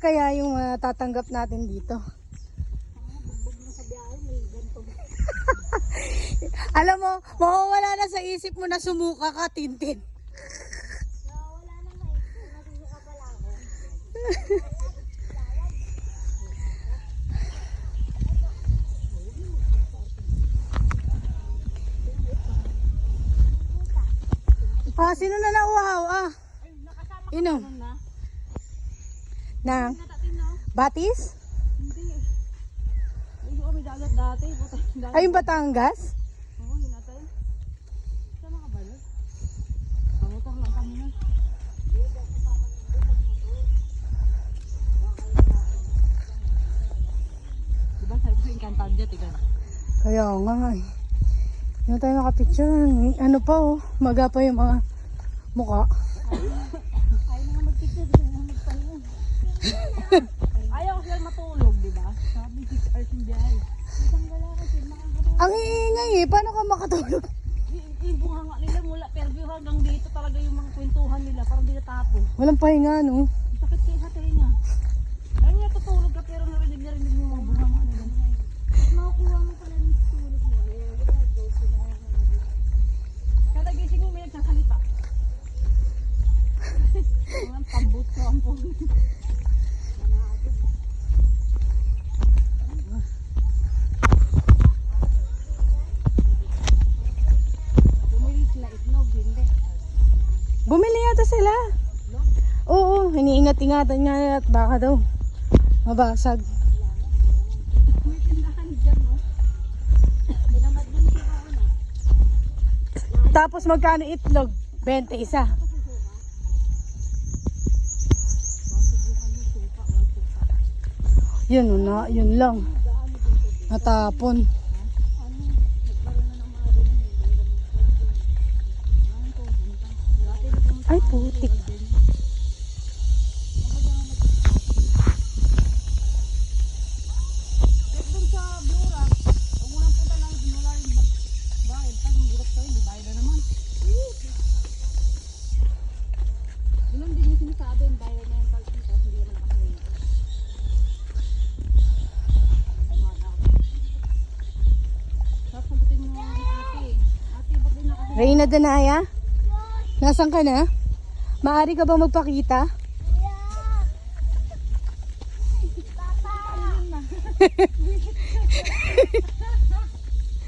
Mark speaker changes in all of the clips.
Speaker 1: kaya yung tatanggap natin dito? Alam mo, mawawala na sa isip mo na sumuka ka, Tintin.
Speaker 2: Wala na nga eh. Nasusuka pala ako.
Speaker 1: Sino na nauhaw? Inom. Na? Batis?
Speaker 2: Hindi. Ay, may dagat dati.
Speaker 1: Ay, yung Batangas?
Speaker 2: Oo, yun natin. Saan makabalot? Kamotor lang kami na. Diba sabi ko Encantadia, tiga na.
Speaker 1: Kaya nga eh. Hindi tayo nakapicture. Ano pa oh, maga pa yung mga mukha.
Speaker 2: Ayaw nga mag-picture, gusto nga magpahinga. Ayaw sila matulog, diba? Sabi, 6 hours yung biyahe. Isang gala kasi, makakatulog.
Speaker 1: Ang iingay eh, paano ka makatulog?
Speaker 2: Yung bunga nila mula Fairview hanggang dito talaga yung mga kwentuhan nila, parang di natapos.
Speaker 1: Walang pahinga no?
Speaker 2: Sakit kayo sa tenga. Ayaw nga tutulog ka pero narinig mo mga bunga nila. At makakuha mo pala ng tulog mo. Kada gising mo may nagsasalita. Mga pambot ko ang po. Bumili sila itlog, hindi.
Speaker 1: Bumili yata sila. Oo, iniingat-ingatan nga at baka daw mabasag.
Speaker 2: May tindahan dyan, no? Pinamad din siya ano.
Speaker 1: Tapos magkano itlog? 20 isa. Yun na, yun lang. Natapon. Ay, putik.
Speaker 2: Doon sa Blue Rock, huwag mo nang punta lang wala yung bayad. Tapos ang hirap sa'yo, di bayad na naman. Yun lang din yung sinasabi, yung bayad na yung palpita, tapos hindi naman nakasawin. Tapos sagutin mo ate. Ate, ba't din nakasawin?
Speaker 1: Reyna Danaya? Nasaan ka na? Maari ka bang magpakita?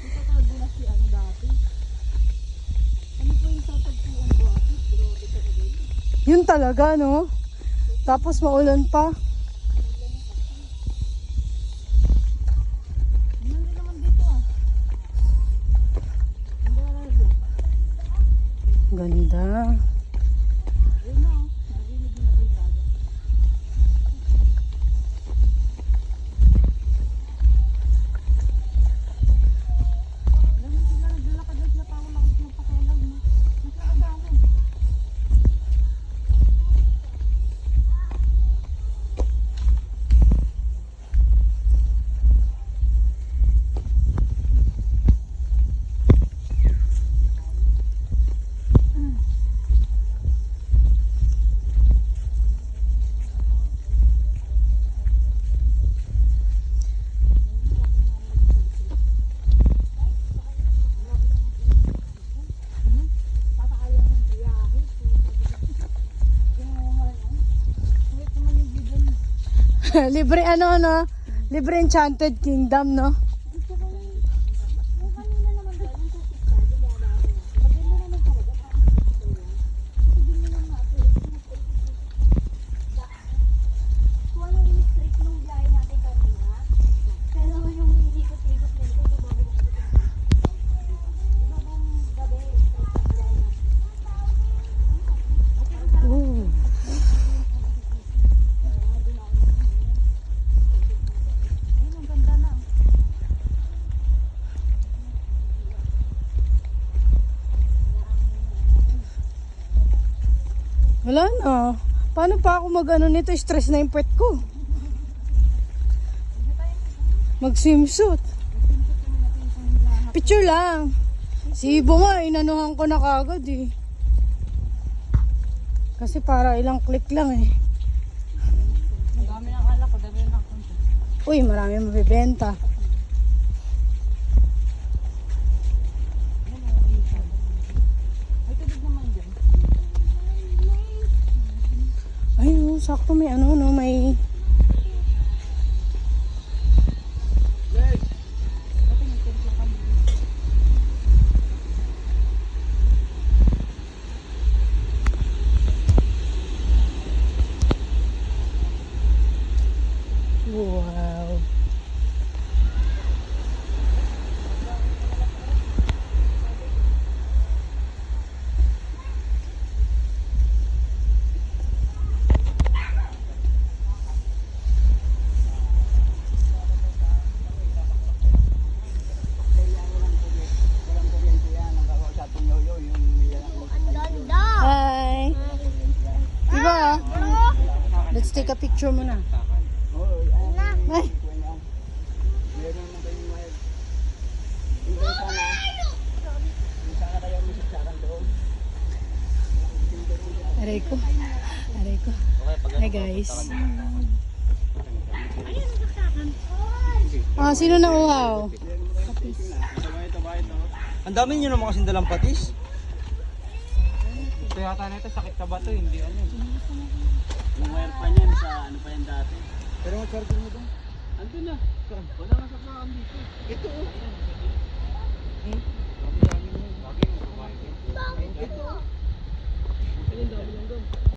Speaker 2: Ipapagbulas si ano dati. Ano po yung tatagpuan ko ate? Grabe ka na din.
Speaker 1: Yun talaga, no? Tapos maulan pa.
Speaker 2: Nandun naman dito ah.
Speaker 1: Ganda.
Speaker 2: Ayun na oh. Narinig din ako yung dagat. Alam mo sila naglalakad lang sila parang magpakialam no? Naglakad ako. Papakayaw ng biyahe. Wait naman yung video mo.
Speaker 1: Libre ano, no? Libre Enchanted Kingdom, no?
Speaker 2: Yung kanina naman ba, yung sa sista, dumada ako. Maganda naman talaga, parang sista yan. Kasi din mo lang natin, kung ano yung straight nung biyahe natin kanina, pero yung ikot-ikot nito, ito bago ikot nito. Diba bang gabi, straight sa biyahe natin?
Speaker 1: Ooh.
Speaker 2: Ayun, ang ganda na.
Speaker 1: Wala na. Paano pa ako mag-ano nito? Stress na yung pet ko. Mag-swimsuit. Picture lang. Si Ibo nga, inanuhan ko na kagad eh. Kasi para ilang click lang eh.
Speaker 2: Ang dami
Speaker 1: Uy, marami mabibenta.
Speaker 3: May tubig naman dyan.
Speaker 1: Ay, oh, sakto may ano, no, may... Wow.
Speaker 3: Walang kuryente yan. Ang kakausapin nyo yun. Yung may
Speaker 2: Ang ganda!
Speaker 1: Hi. Diba? Let's take a picture muna. Ay.
Speaker 3: meron naman kayong wire. Hindi sana kayo masaksakan doon.
Speaker 1: Aray ko. Aray ko. Hi guys. Ah, sino na uhaw?
Speaker 4: Ang dami nyo naman kasing dalang patis. Ito yata na ito, sakit sa bato, hindi ano.
Speaker 3: Yung wire pa niyan sa ano pa yan dati.
Speaker 4: Pero mag-charger mo doon.
Speaker 3: Andun na. Wala nga sa dito.
Speaker 4: Ito oh.